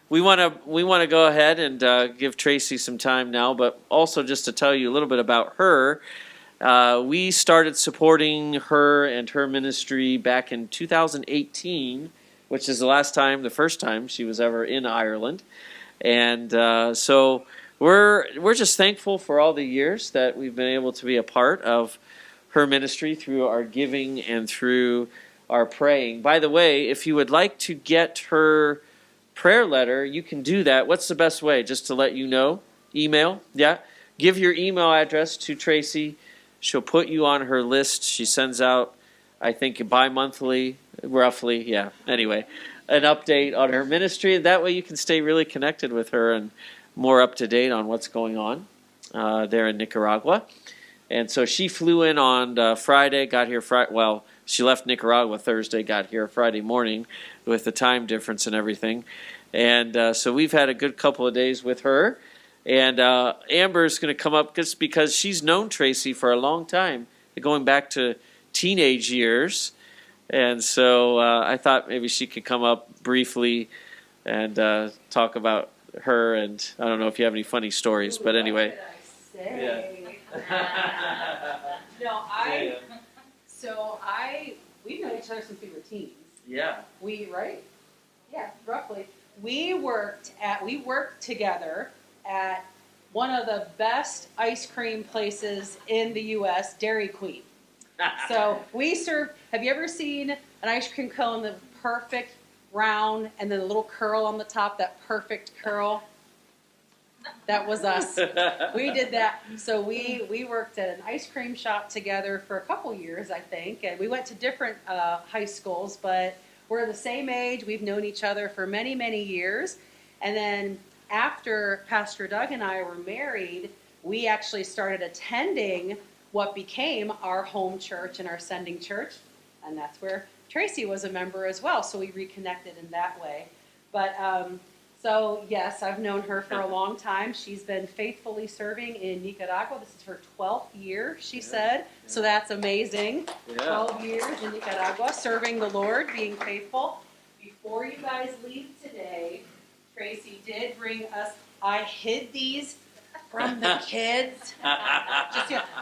We want to go ahead and give Traci some time now, but also just to tell you a little bit about her. We started supporting her and her ministry back in 2018, which is the first time she was ever in Ireland, and so we're just thankful for all the years that we've been able to be a part of her ministry through our giving and through our praying. By the way, if you would like to get her prayer letter, you can do that. What's the best way? Just to let you know, email. Yeah, give your email address to Traci. She'll put you on her list. She sends out, I think, bi-monthly, roughly. Yeah. Anyway, an update on her ministry. That way, you can stay really connected with her and more up to date on what's going on there in Nicaragua. And so she flew in on Friday. Got here Friday. Well, she left Nicaragua Thursday, got here Friday morning with the time difference and everything. And so we've had a good couple of days with her. And Amber's going to come up just because she's known Traci for a long time, going back to teenage years. And so I thought maybe she could come up briefly and talk about her. And I don't know if you have any funny stories, but anyway. What did I say? No, we've known each other since we were teens. Yeah. Right? Yeah, roughly. We worked together at one of the best ice cream places in the U.S., Dairy Queen. So we served, have you ever seen an ice cream cone, the perfect round, and then a little curl on the top, that perfect curl? That was us. We did that. So we worked at an ice cream shop together for a couple years, I think. And we went to different high schools, but we're the same age. We've known each other for many, many years. And then after Pastor Doug and I were married, we actually started attending what became our home church and our sending church. And that's where Traci was a member as well. So we reconnected in that way. But so, yes, I've known her for a long time. She's been faithfully serving in Nicaragua. This is her 12th year, she said. So that's amazing. Yeah. 12 years in Nicaragua, serving the Lord, being faithful. Before you guys leave today, Traci did bring us, I hid these from the kids.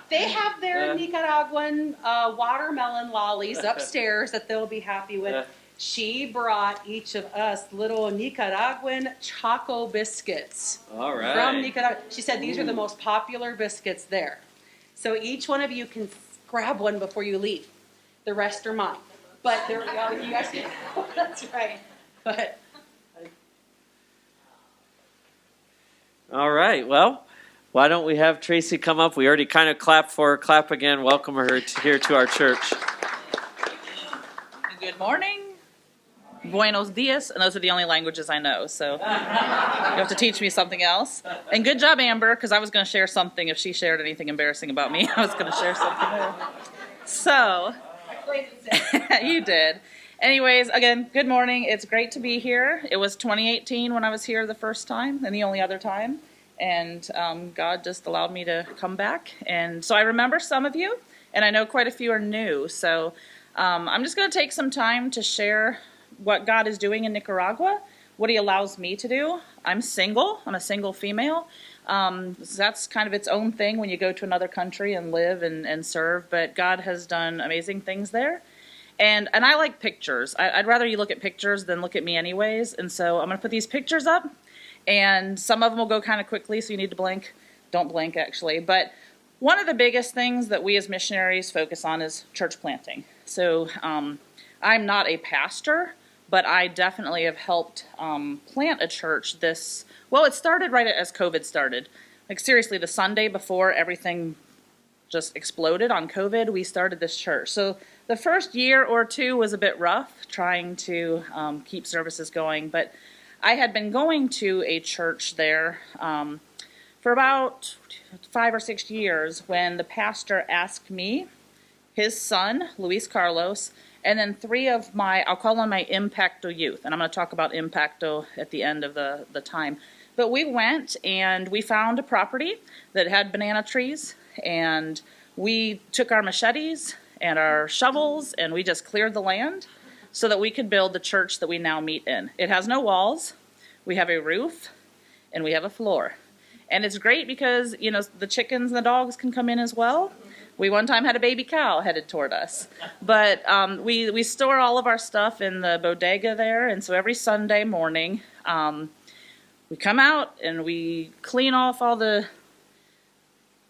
They have their Nicaraguan watermelon lollies upstairs that they'll be happy with. She brought each of us little Nicaraguan Choco biscuits. All right. From Nicaragua. She said these are the most popular biscuits there. So each one of you can grab one before you leave. The rest are mine. But there we go. You guys can. That's right. But. All right. Well, why don't we have Traci come up? We already kind of clapped for her. Clap again. Welcome her here to our church. Good morning. Buenos dias, and those are the only languages I know, so you have to teach me something else. And good job, Amber, because I was going to share something. If she shared anything embarrassing about me, I was going to share something there. So, you did. Anyways, again, good morning. It's great to be here. It was 2018 when I was here the first time, and the only other time, and God just allowed me to come back. And so I remember some of you, and I know quite a few are new, so I'm just going to take some time to share what God is doing in Nicaragua, what he allows me to do. I'm single. I'm a single female. That's kind of its own thing when you go to another country and live and serve, but God has done amazing things there. And I like pictures. I'd rather you look at pictures than look at me anyways, and so I'm going to put these pictures up, and some of them will go kind of quickly, so you need to blink. Don't blink, actually. But one of the biggest things that we as missionaries focus on is church planting. So I'm not a pastor, but I definitely have helped plant a church it started right as COVID started. Like seriously, the Sunday before everything just exploded on COVID, we started this church. So the first year or two was a bit rough trying to keep services going, but I had been going to a church there for about 5 or 6 years when the pastor asked me, his son, Luis Carlos, and then 3 of I'll call them my Impacto youth, and I'm going to talk about Impacto at the end of the time. But we went and we found a property that had banana trees, and we took our machetes and our shovels, and we just cleared the land so that we could build the church that we now meet in. It has no walls. we have a roof, and we have a floor. And it's great because, you know, the chickens and the dogs can come in as well. We one time had a baby cow headed toward us. But we store all of our stuff in the bodega there, and so every Sunday morning we come out and we clean off all the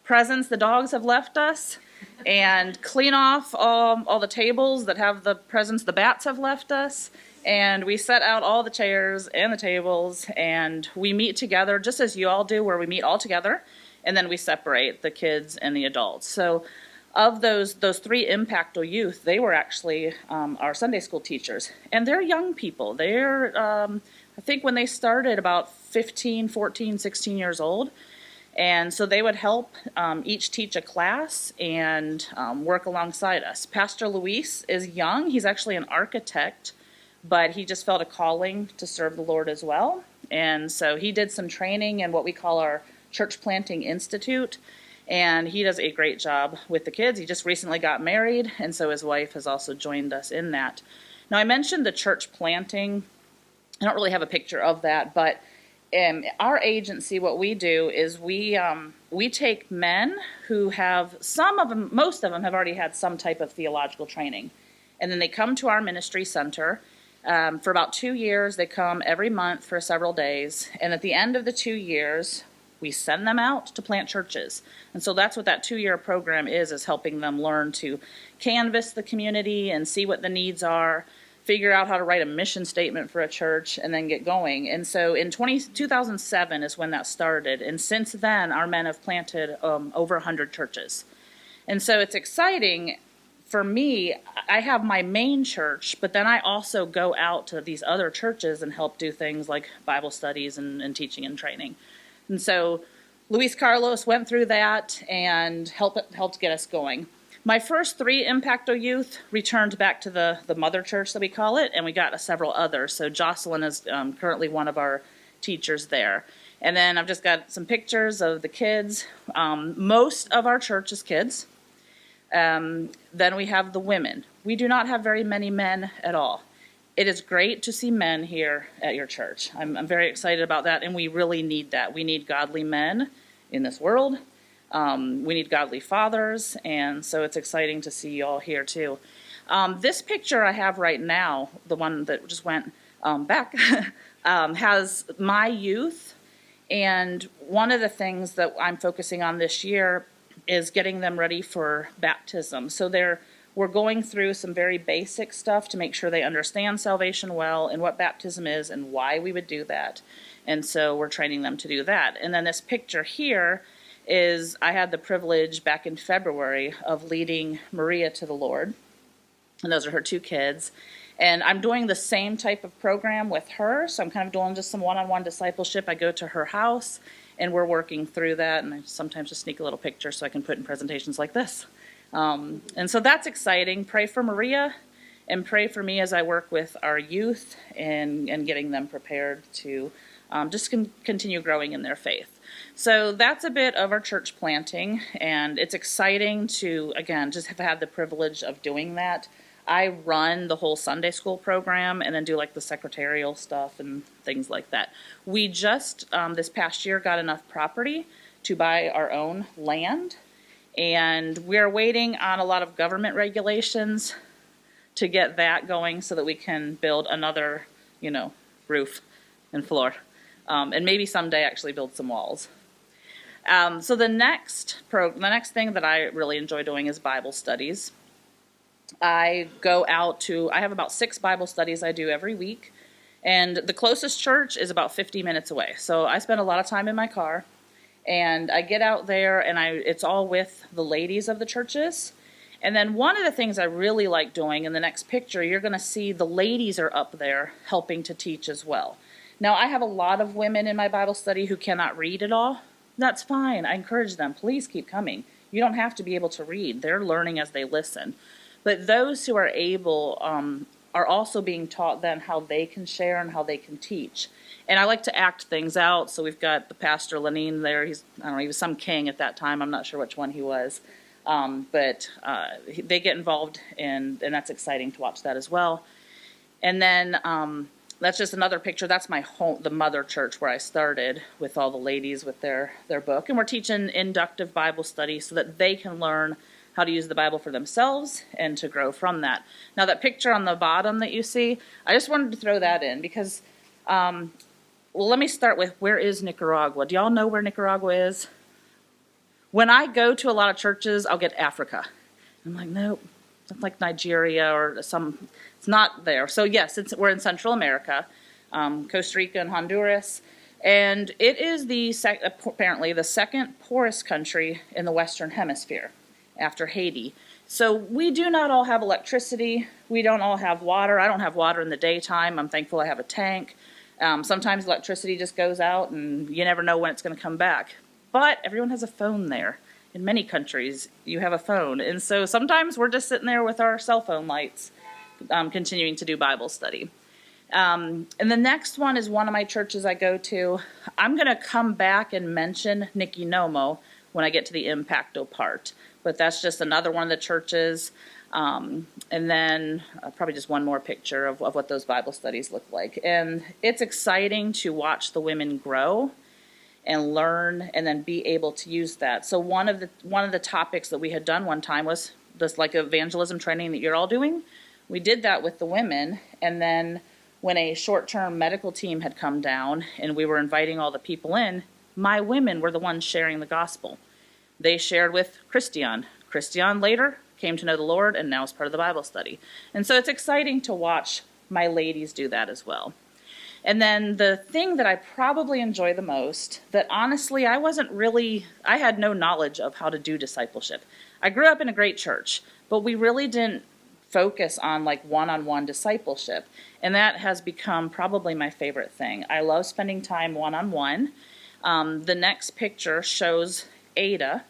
presents the dogs have left us and clean off all the tables that have the presents the bats have left us. And we set out all the chairs and the tables, and we meet together just as you all do, where we meet all together, and then we separate the kids and the adults. So of those three Impacto youth, they were actually our Sunday school teachers. And they're young people. They're, I think when they started, about 15, 14, 16 years old. And so they would help each teach a class and work alongside us. Pastor Luis is young. He's actually an architect, but he just felt a calling to serve the Lord as well. And so he did some training in what we call our Church Planting Institute, and he does a great job with the kids. He just recently got married, and so his wife has also joined us in that. Now, I mentioned the church planting. I don't really have a picture of that, but our agency, what we do is we take men who have, most of them have already had some type of theological training, and then they come to our ministry center. For about 2 years, they come every month for several days, and at the end of the 2 years, we send them out to plant churches. And so that's what that 2-year program is helping them learn to canvass the community and see what the needs are, figure out how to write a mission statement for a church, and then get going. And so in 2007 is when that started, and since then, our men have planted over 100 churches. And so it's exciting. For me, I have my main church, but then I also go out to these other churches and help do things like Bible studies and teaching and training. And so Luis Carlos went through that and helped get us going. My first 3 Impacto youth returned back to the mother church that we call it, and we got several others. So Jocelyn is currently one of our teachers there. And then I've just got some pictures of the kids. Most of our church is kids. Then we have the women. We do not have very many men at all. It is great to see men here at your church. I'm very excited about that, and we really need that. We need godly men in this world. We need godly fathers, and so it's exciting to see you all here too. This picture I have right now, the one that just went back, has my youth, and one of the things that I'm focusing on this year is getting them ready for baptism. So we're going through some very basic stuff to make sure they understand salvation well and what baptism is and why we would do that. And so we're training them to do that. And then this picture here is, I had the privilege back in February of leading Maria to the Lord. And those are her 2 kids. And I'm doing the same type of program with her. So I'm kind of doing just some one-on-one discipleship. I go to her house, and we're working through that. And I sometimes just sneak a little picture so I can put in presentations like this. And so that's exciting. Pray for Maria and pray for me as I work with our youth and getting them prepared to just continue growing in their faith. So that's a bit of our church planting, and it's exciting to, again, just have had the privilege of doing that. I run the whole Sunday school program and then do like the secretarial stuff and things like that. We just, this past year, got enough property to buy our own land. And we're waiting on a lot of government regulations to get that going so that we can build another, roof and floor. And maybe someday actually build some walls. So the next thing that I really enjoy doing is Bible studies. I have about 6 Bible studies I do every week. And the closest church is about 50 minutes away. So I spend a lot of time in my car. And I get out there, and it's all with the ladies of the churches. And then one of the things I really like doing, in the next picture, you're going to see the ladies are up there helping to teach as well. Now, I have a lot of women in my Bible study who cannot read at all. That's fine. I encourage them. Please keep coming. You don't have to be able to read. They're learning as they listen. But those who are able are also being taught then how they can share and how they can teach. And I like to act things out. So we've got the pastor Lenine there. He was some king at that time. I'm not sure which one he was. But they get involved, and that's exciting to watch that as well. And then That's just another picture. That's my home, the mother church where I started with all the ladies with their book. And we're teaching inductive Bible study so that they can learn how to use the Bible for themselves and to grow from that. Now, that picture on the bottom that you see, I just wanted to throw that in because, well, let me start with, where is Nicaragua? Do y'all know where Nicaragua is? When I go to a lot of churches, I'll get Africa. I'm like, nope, it's like Nigeria or some, it's not there. So yes, we're in Central America, Costa Rica and Honduras. And it is apparently the second poorest country in the Western Hemisphere after Haiti. So we do not all have electricity. We don't all have water. I don't have water in the daytime. I'm thankful I have a tank. Sometimes electricity just goes out and you never know when it's going to come back. But everyone has a phone there. In many countries, you have a phone. And so sometimes we're just sitting there with our cell phone lights, continuing to do Bible study. And the next one is one of my churches I go to. I'm going to come back and mention Nikki Nomo when I get to the Impacto part. But that's just another one of the churches. And then probably just one more picture of what those Bible studies look like. And it's exciting to watch the women grow and learn and then be able to use that. So one of the topics that we had done one time was this like evangelism training that you're all doing. We did that with the women, and then when a short-term medical team had come down and we were inviting all the people in, my women were the ones sharing the gospel. They shared with Christian. Christian later came to know the Lord and now is part of the Bible study. And so it's exciting to watch my ladies do that as well. And then the thing that I probably enjoy the most, that honestly I had no knowledge of how to do discipleship. I grew up in a great church, but we really didn't focus on like one-on-one discipleship. And that has become probably my favorite thing. I love spending time one-on-one. The next picture shows Ada.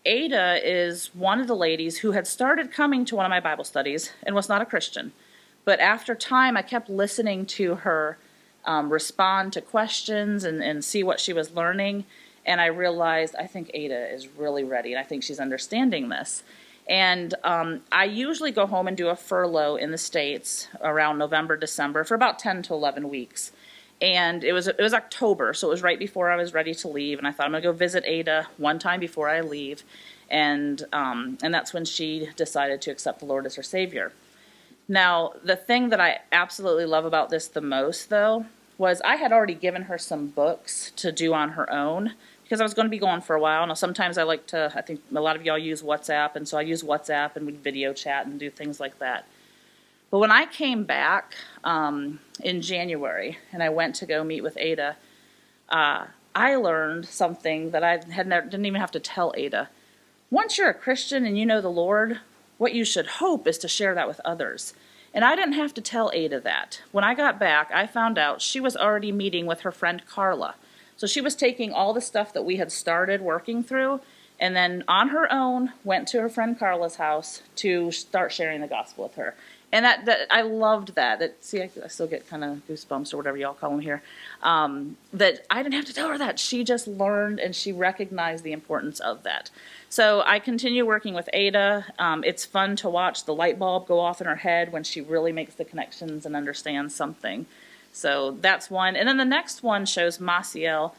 Ada is one of the ladies who had started coming to one of my Bible studies and was not a Christian. But after time, I kept listening to her respond to questions and see what she was learning. And I realized, I think Ada is really ready, and I think she's understanding this. And I usually go home and do a furlough in the States around November, December for about 10 to 11 weeks. And it was October, so it was right before I was ready to leave. And I thought I'm going to go visit Ada one time before I leave. And that's when she decided to accept the Lord as her Savior. Now, the thing that I absolutely love about this the most, though, was I had already given her some books to do on her own because I was going to be gone for a while. Now, sometimes I think a lot of y'all use WhatsApp, and so I use WhatsApp and we'd video chat and do things like that. But when I came back in January and I went to go meet with Ada, I learned something that I didn't even have to tell Ada. Once you're a Christian and you know the Lord, what you should hope is to share that with others. And I didn't have to tell Ada that. When I got back, I found out she was already meeting with her friend Carla. So she was taking all the stuff that we had started working through, and then on her own went to her friend Carla's house to start sharing the gospel with her. And that I loved that. See, I still get kind of goosebumps or whatever y'all call them here. That I didn't have to tell her that. She just learned and she recognized the importance of that. So I continue working with Ada. It's fun to watch the light bulb go off in her head when she really makes the connections and understands something. So that's one. And then the next one shows Maciel.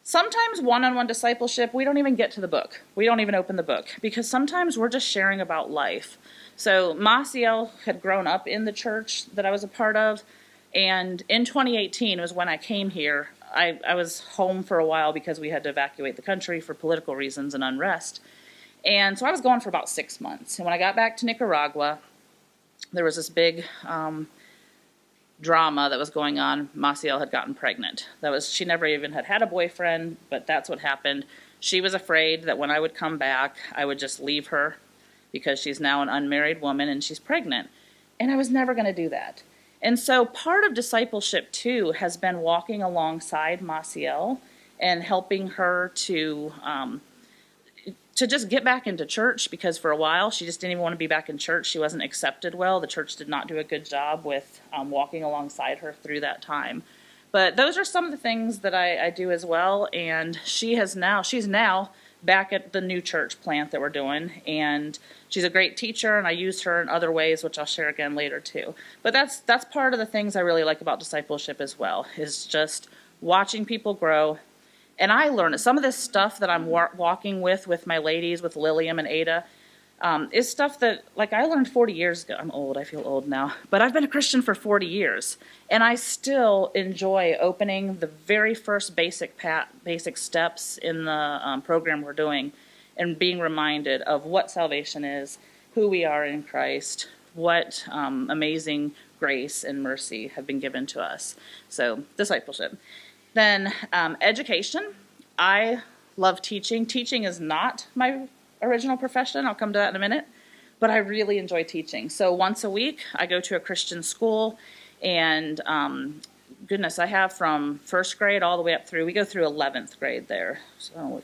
Sometimes one-on-one discipleship, we don't even get to the book. We don't even open the book because sometimes we're just sharing about life. So Maciel had grown up in the church that I was a part of, and in 2018 was when I came here. I was home for a while because we had to evacuate the country for political reasons and unrest. And so I was gone for about 6 months. And when I got back to Nicaragua, there was this big drama that was going on. Maciel had gotten pregnant. She never even had a boyfriend, but that's what happened. She was afraid that when I would come back, I would just leave her because she's now an unmarried woman and she's pregnant. And I was never going to do that. And so part of discipleship, too, has been walking alongside Maciel and helping her to just get back into church, because for a while she just didn't even want to be back in church. She wasn't accepted well. The church did not do a good job with walking alongside her through that time. But those are some of the things that I do as well. And she's now back at the new church plant that we're doing. And she's a great teacher, and I use her in other ways, which I'll share again later too. But that's part of the things I really like about discipleship as well, is just watching people grow. And I learn some of this stuff that I'm walking with my ladies, with Lilium and Ada, is stuff that, like, I learned 40 years ago. I'm old, I feel old now, but I've been a Christian for 40 years, and I still enjoy opening the very first basic steps in the program we're doing, and being reminded of what salvation is, who we are in Christ, what amazing grace and mercy have been given to us. So, discipleship. Then, education. I love teaching. Teaching is not my original profession. I'll come to that in a minute. But I really enjoy teaching. So once a week, I go to a Christian school, and goodness, I have from first grade all the way up through, we go through 11th grade there. So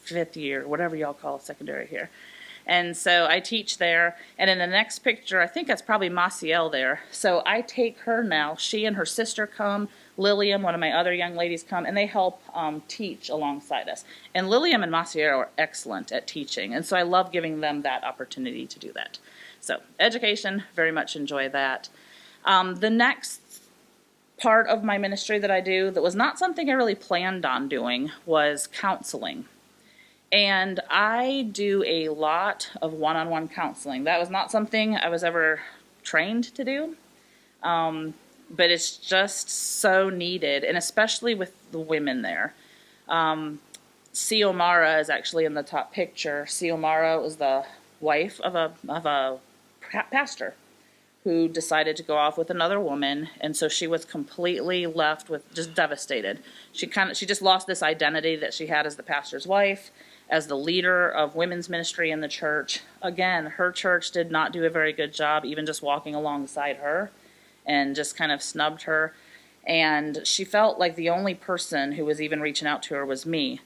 fifth year, whatever y'all call secondary here. And so I teach there. And in the next picture, I think that's probably Maciel there. So I take her now. She and her sister come. Lilium, one of my other young ladies, come, and they help teach alongside us. And Lilium and Maciel are excellent at teaching, and so I love giving them that opportunity to do that. So education, very much enjoy that. The next part of my ministry that I do that was not something I really planned on doing was counseling. And I do a lot of one-on-one counseling. That was not something I was ever trained to do. But it's just so needed, and especially with the women there. Xiomara is actually in the top picture. Xiomara was the wife of a pastor who decided to go off with another woman, and so she was completely left with just devastated. She just lost this identity that she had as the pastor's wife, as the leader of women's ministry in the church. Again, her church did not do a very good job even just walking alongside her, and just kind of snubbed her. And she felt like the only person who was even reaching out to her was me.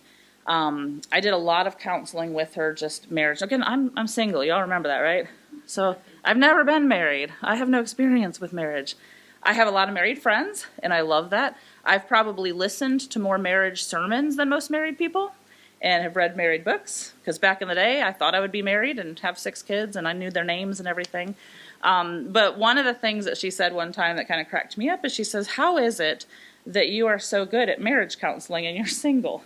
I did a lot of counseling with her, just marriage. Again, I'm single. Y'all remember that, right? So I've never been married. I have no experience with marriage. I have a lot of married friends, and I love that. I've probably listened to more marriage sermons than most married people, and have read married books, because back in the day, I thought I would be married and have 6 kids, and I knew their names and everything. But one of the things that she said one time that kind of cracked me up is she says, "How is it that you are so good at marriage counseling and you're single?"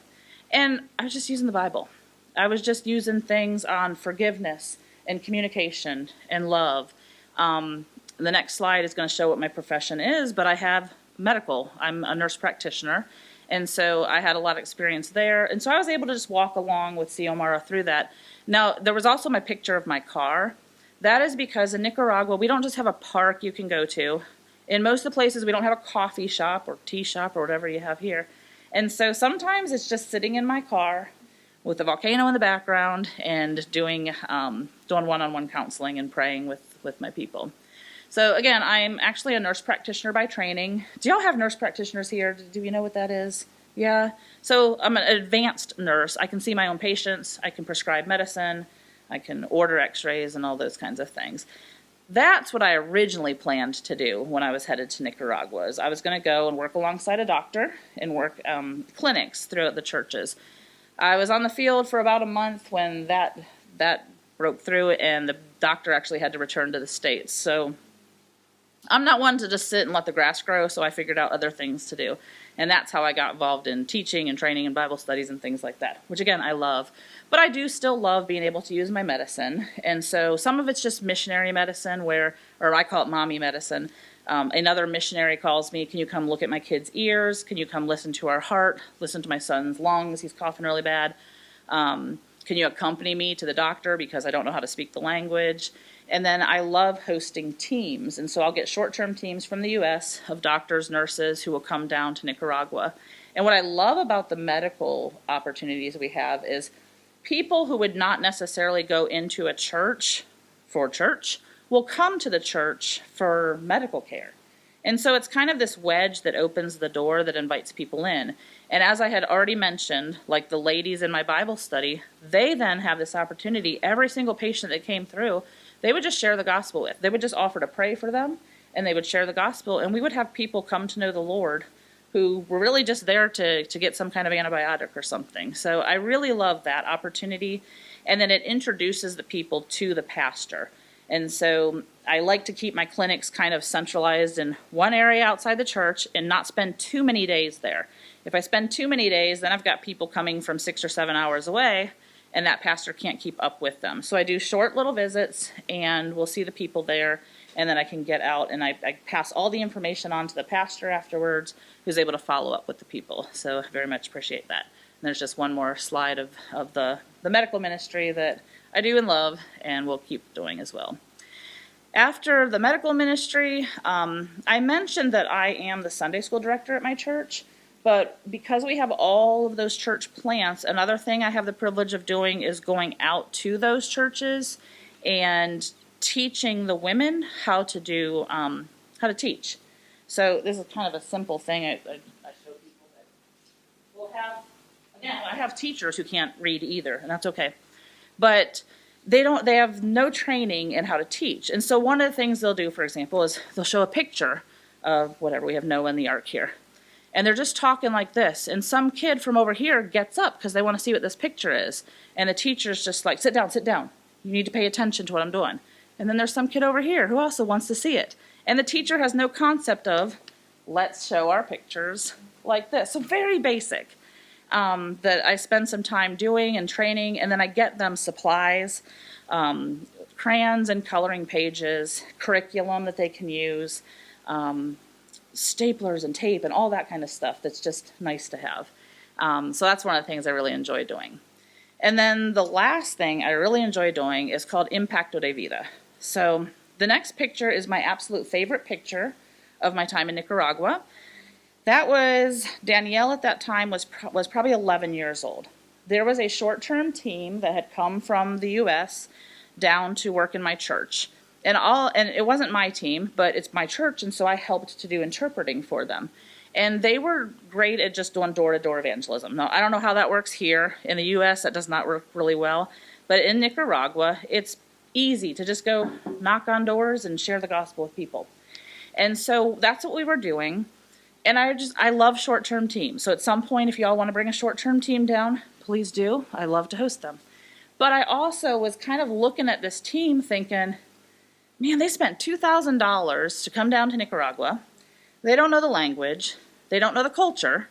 And I was just using the Bible. I was just using things on forgiveness and communication and love. The next slide is going to show what my profession is, but I have medical. I'm a nurse practitioner, and so I had a lot of experience there. And so I was able to just walk along with Xiomara through that. Now, there was also my picture of my car. That is because in Nicaragua, we don't just have a park you can go to. In most of the places, we don't have a coffee shop or tea shop or whatever you have here. And so sometimes it's just sitting in my car with a volcano in the background and doing one-on-one counseling and praying with my people. So again, I'm actually a nurse practitioner by training. Do y'all have nurse practitioners here? Do you know what that is? Yeah. So I'm an advanced nurse. I can see my own patients. I can prescribe medicine. I can order x-rays and all those kinds of things. That's what I originally planned to do when I was headed to Nicaragua. I was going to go and work alongside a doctor and work clinics throughout the churches. I was on the field for about a month when that broke through, and the doctor actually had to return to the States. So I'm not one to just sit and let the grass grow, so I figured out other things to do. And that's how I got involved in teaching and training and Bible studies and things like that, which again, I love. But I do still love being able to use my medicine. And so some of it's just missionary medicine, or I call it mommy medicine. Another missionary calls me, "Can you come look at my kid's ears? Can you come listen to our heart? Listen to my son's lungs, he's coughing really bad. Can you accompany me to the doctor because I don't know how to speak the language?" And then I love hosting teams. And so I'll get short-term teams from the U.S. of doctors, nurses who will come down to Nicaragua. And what I love about the medical opportunities we have is people who would not necessarily go into a church for church will come to the church for medical care. And so it's kind of this wedge that opens the door that invites people in. And as I had already mentioned, like the ladies in my Bible study, they then have this opportunity. Every single patient that came through, they would just share the gospel with. They would just offer to pray for them, and they would share the gospel, and we would have people come to know the Lord who were really just there to get some kind of antibiotic or something. So I really love that opportunity. And then it introduces the people to the pastor. And so I like to keep my clinics kind of centralized in one area outside the church and not spend too many days there. If I spend too many days, then I've got people coming from 6 or 7 hours away, and that pastor can't keep up with them. So I do short little visits, and we'll see the people there, and then I can get out, and I pass all the information on to the pastor afterwards, who's able to follow up with the people. So I very much appreciate that. And there's just one more slide of the medical ministry that I do and love, and will keep doing as well. After the medical ministry, I mentioned that I am the Sunday school director at my church, but because we have all of those church plants, another thing I have the privilege of doing is going out to those churches and teaching the women how to teach. So this is kind of a simple thing I show people that we'll have. Again, I have teachers who can't read either, and that's okay. But they have no training in how to teach. And so one of the things they'll do, for example, is they'll show a picture of whatever. We have Noah and the ark here. And they're just talking like this. And some kid from over here gets up because they want to see what this picture is. And the teacher's just like, sit down, sit down. You need to pay attention to what I'm doing. And then there's some kid over here who also wants to see it. And the teacher has no concept of, let's show our pictures like this. So very basic. That I spend some time doing and training, and then I get them supplies, crayons and coloring pages, curriculum that they can use, staplers and tape and all that kind of stuff that's just nice to have. So that's one of the things I really enjoy doing. And then the last thing I really enjoy doing is called Impacto de Vida. So the next picture is my absolute favorite picture of my time in Nicaragua. That was, Danielle at that time was probably 11 years old. There was a short-term team that had come from the U.S. down to work in my church. And it wasn't my team, but it's my church, and so I helped to do interpreting for them. And they were great at just doing door-to-door evangelism. Now, I don't know how that works here. In the U.S., that does not work really well. But in Nicaragua, it's easy to just go knock on doors and share the gospel with people. And so that's what we were doing. And I love short-term teams. So at some point, if y'all want to bring a short-term team down, please do. I love to host them. But I also was kind of looking at this team thinking, man, they spent $2,000 to come down to Nicaragua. They don't know the language. They don't know the culture.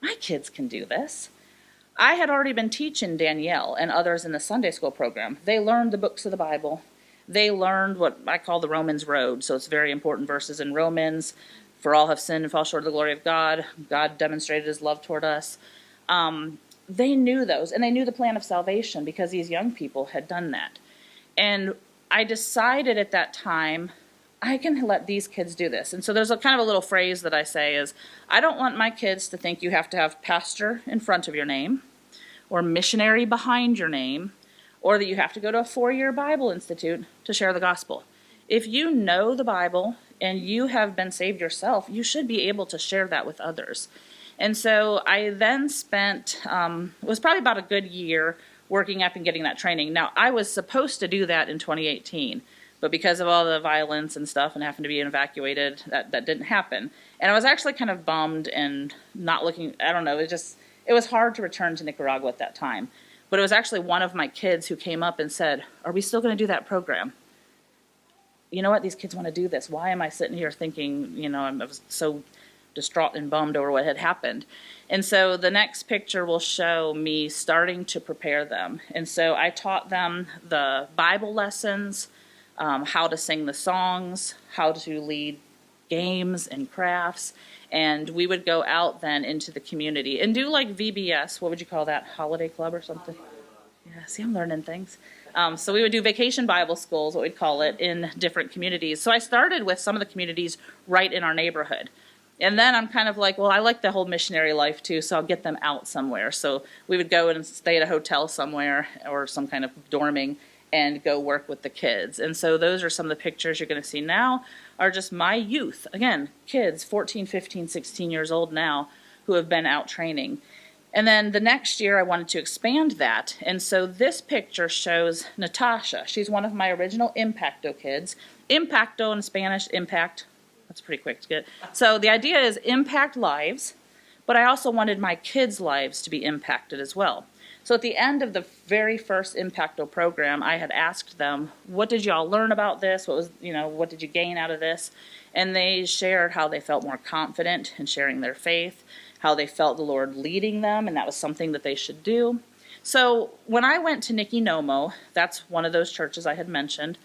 My kids can do this. I had already been teaching Danielle and others in the Sunday school program. They learned the books of the Bible. They learned what I call the Romans Road. So it's very important verses in Romans. For all have sinned and fall short of the glory of God. God demonstrated his love toward us. They knew those, and they knew the plan of salvation because these young people had done that. And I decided at that time, I can let these kids do this. And so there's a kind of a little phrase that I say is, I don't want my kids to think you have to have pastor in front of your name, or missionary behind your name, or that you have to go to a 4-year Bible institute to share the gospel. If you know the Bible and you have been saved yourself, you should be able to share that with others. And so I then spent, it was probably about a good year working up and getting that training. Now, I was supposed to do that in 2018, but because of all the violence and stuff and having to be evacuated, that didn't happen. And I was actually kind of bummed and not looking, I don't know, it was hard to return to Nicaragua at that time. But it was actually one of my kids who came up and said, are we still going to do that program? You know what, these kids want to do this. Why am I sitting here thinking, I was so distraught and bummed over what had happened. And so the next picture will show me starting to prepare them. And so I taught them the Bible lessons, how to sing the songs, how to lead games and crafts. And we would go out then into the community and do like VBS, what would you call that, holiday club or something? Yeah, see, I'm learning things. So we would do vacation Bible schools, what we'd call it, in different communities. So I started with some of the communities right in our neighborhood. And then I'm kind of like, well, I like the whole missionary life too, so I'll get them out somewhere. So we would go and stay at a hotel somewhere or some kind of dorming and go work with the kids. And so those are some of the pictures you're going to see now are just my youth. Again, kids, 14, 15, 16 years old now, who have been out training. And then the next year I wanted to expand that. And so this picture shows Natasha. She's one of my original Impacto kids. Impacto in Spanish, impact, That's pretty quick to get. So the idea is impact lives, but I also wanted my kids' lives to be impacted as well. So at the end of the very first Impacto program, I had asked them, what did y'all learn about this? What did you gain out of this? And they shared how they felt more confident in sharing their faith, how they felt the Lord leading them, and that was something that they should do. So when I went to Nicky Nomo, that's one of those churches I had mentioned.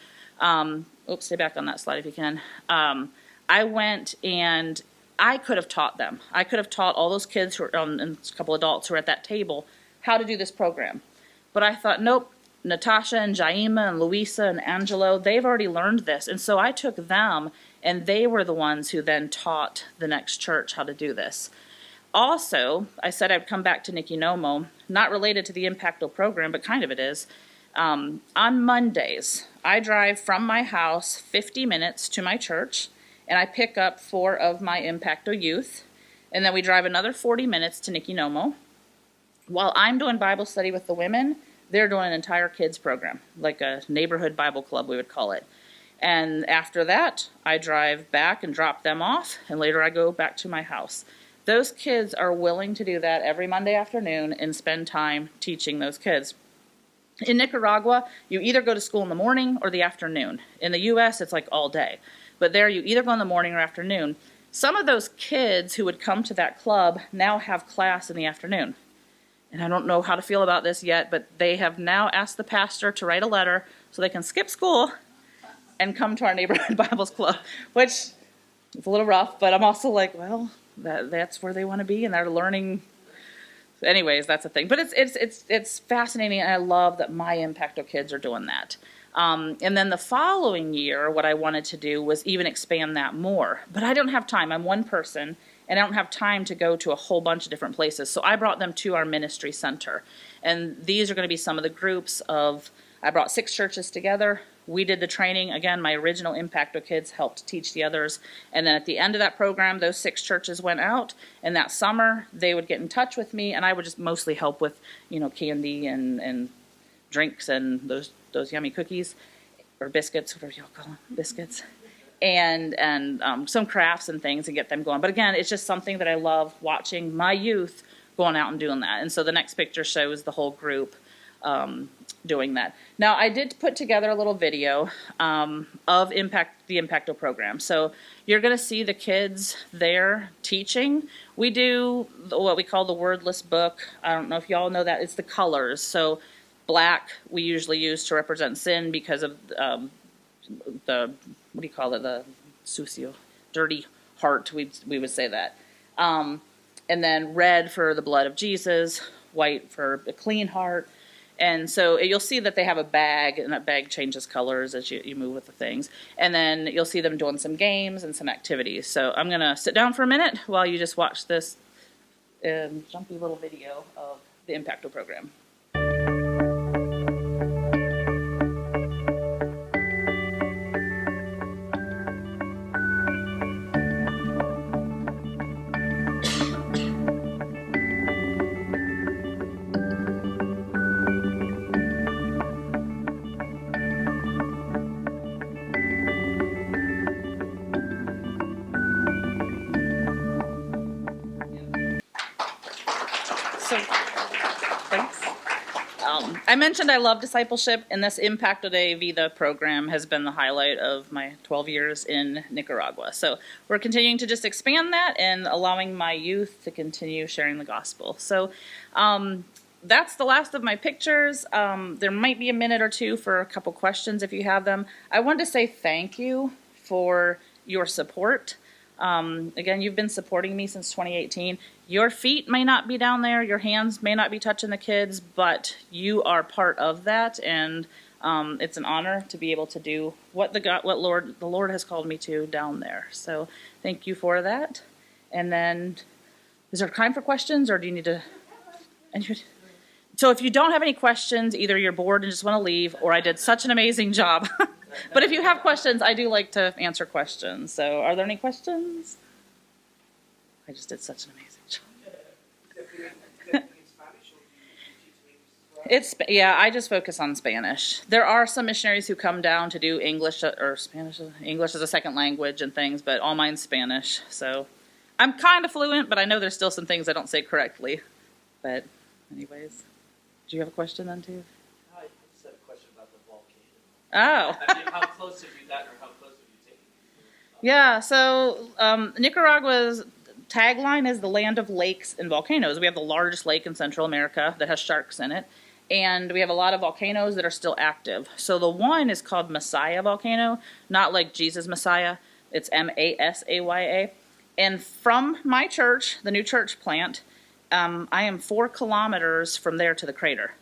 Stay back on that slide if you can. I went and I could have taught them. I could have taught all those kids who were, and a couple adults who were at that table how to do this program. But I thought, nope, Natasha and Jaima and Luisa and Angelo, they've already learned this. And so I took them, and they were the ones who then taught the next church how to do this. Also, I said I'd come back to Nicky Nomo, not related to the Impacto program, but kind of it is. On Mondays, I drive from my house 50 minutes to my church, and I pick up 4 of my Impacto youth, and then we drive another 40 minutes to Nicky Nomo. While I'm doing Bible study with the women, they're doing an entire kids program, like a neighborhood Bible club, we would call it. And after that, I drive back and drop them off, and later I go back to my house. Those kids are willing to do that every Monday afternoon and spend time teaching those kids. In Nicaragua, you either go to school in the morning or the afternoon. In the U.S., it's like all day. But there, you either go in the morning or afternoon. Some of those kids who would come to that club now have class in the afternoon. And I don't know how to feel about this yet, but they have now asked the pastor to write a letter so they can skip school and come to our neighborhood Bibles club, which is a little rough, but I'm also like, well, that's where they want to be, and they're learning. Anyways, that's a thing. But it's fascinating, and I love that my Impacto kids are doing that. And then the following year, what I wanted to do was even expand that more. But I don't have time. I'm one person, and I don't have time to go to a whole bunch of different places. So I brought them to our ministry center. And these are going to be some of the groups of, I brought 6 churches together. We did the training. Again, my original Impacto kids helped teach the others. And then at the end of that program, those 6 churches went out. And that summer, they would get in touch with me, and I would just mostly help with, candy and drinks and those yummy cookies or biscuits, whatever y'all call them, biscuits. And some crafts and things and get them going. But again, it's just something that I love watching my youth going out and doing that. And so the next picture shows the whole group doing that. Now, I did put together a little video of the Impacto program. So you're going to see the kids there teaching. We do what we call the wordless book. I don't know if y'all know that. It's the colors. So black we usually use to represent sin because of the sucio, dirty heart, we would say that. And then red for the blood of Jesus, white for a clean heart. And so you'll see that they have a bag, and that bag changes colors as you move with the things. And then you'll see them doing some games and some activities. So I'm going to sit down for a minute while you just watch this jumpy little video of the Impacto program. Thanks. I mentioned I love discipleship, and this Impacto de Vida program has been the highlight of my 12 years in Nicaragua. So we're continuing to just expand that and allowing my youth to continue sharing the gospel. So that's the last of my pictures. There might be a minute or two for a couple questions if you have them. I wanted to say thank you for your support. Again, you've been supporting me since 2018. Your feet may not be down there, your hands may not be touching the kids, but you are part of that, and it's an honor to be able to do what the Lord has called me to down there. So thank you for that. And then, is there time for questions, or do you need to? So if you don't have any questions, either you're bored and just want to leave, or I did such an amazing job. But if you have questions, I do like to answer questions. So are there any questions? I just did such an amazing job. Yeah, I just focus on Spanish. There are some missionaries who come down to do English or Spanish, English as a second language and things, but all mine's Spanish. So I'm kind of fluent, but I know there's still some things I don't say correctly. But anyways, do you have a question then too? I just had a question about the volcano. Oh. I mean, how close have you gotten, or how close have you taken? Yeah, so Nicaragua's tagline is the land of lakes and volcanoes. We have the largest lake in Central America that has sharks in it, and we have a lot of volcanoes that are still active. So the one is called Messiah Volcano, not like Jesus Messiah. It's Masaya. And from my church, the new church plant, I am 4 kilometers from there to the crater.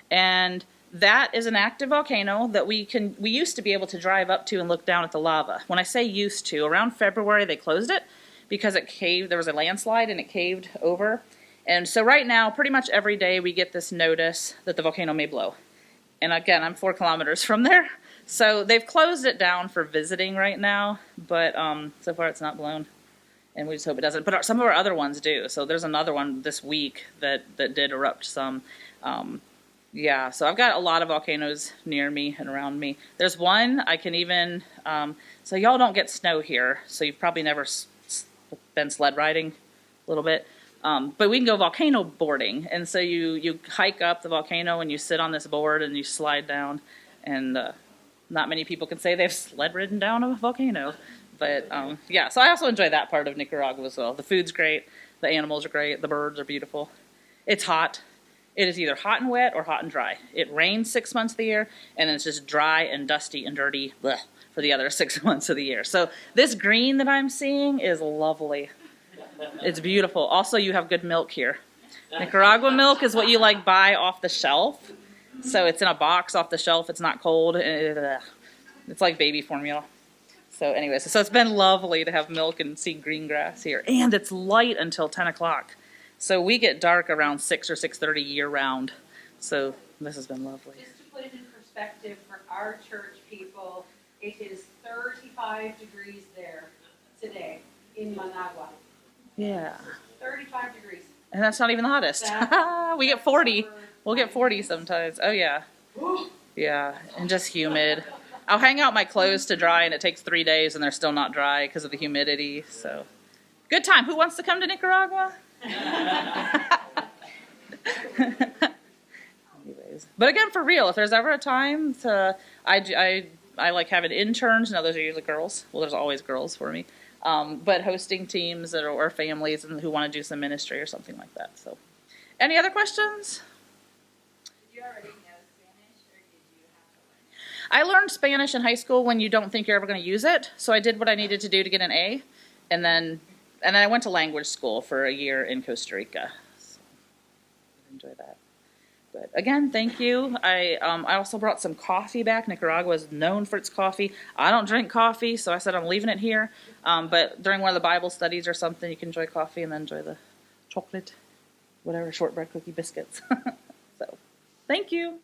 And that is an active volcano that we used to be able to drive up to and look down at the lava. When I say used to, around February they closed it because it caved. There was a landslide and it caved over. And so right now, pretty much every day we get this notice that the volcano may blow. And again, I'm 4 kilometers from there. So they've closed it down for visiting right now, but so far it's not blown. And we just hope it doesn't. But some of our other ones do. So there's another one this week that did erupt some. Yeah, so I've got a lot of volcanoes near me and around me. There's one I can even, so y'all don't get snow here, so you've probably never been sled riding a little bit. But we can go volcano boarding, and so you hike up the volcano and you sit on this board and you slide down, and not many people can say they've sled ridden down a volcano. But yeah, so I also enjoy that part of Nicaragua as well. The food's great, the animals are great, the birds are beautiful. It's hot. It is either hot and wet or hot and dry. It rains 6 months of the year, and then it's just dry and dusty and dirty for the other 6 months of the year. So this green that I'm seeing is lovely. It's beautiful. Also, you have good milk here. Nicaragua milk is what you like buy off the shelf. So it's in a box off the shelf. It's not cold. It's like baby formula. So anyways, so it's been lovely to have milk and see green grass here. And it's light until 10 o'clock. So we get dark around 6 or 6:30 year round. So this has been lovely. Just to put it in perspective for our church people, it is 35 degrees there today in Managua. Yeah. 35 degrees. And that's not even the hottest. We get 40. We'll get 40 sometimes. Oh, yeah. Yeah, and just humid. I'll hang out my clothes to dry, and it takes 3 days, and they're still not dry because of the humidity. So, good time. Who wants to come to Nicaragua? Anyways, but again, for real, if there's ever a time to, I like having interns. Now those are usually girls. Well, there's always girls for me. But hosting teams or families and who want to do some ministry or something like that. So, any other questions? Did you already know Spanish, or did you have to learn? I learned Spanish in high school when you don't think you're ever going to use it. So I did what I needed to do to get an A, and then I went to language school for a year in Costa Rica. So I enjoy that. But again, thank you. I also brought some coffee back. Nicaragua is known for its coffee. I don't drink coffee, so I said I'm leaving it here. But during one of the Bible studies or something, you can enjoy coffee and then enjoy the chocolate, whatever, shortbread cookie biscuits. So, thank you.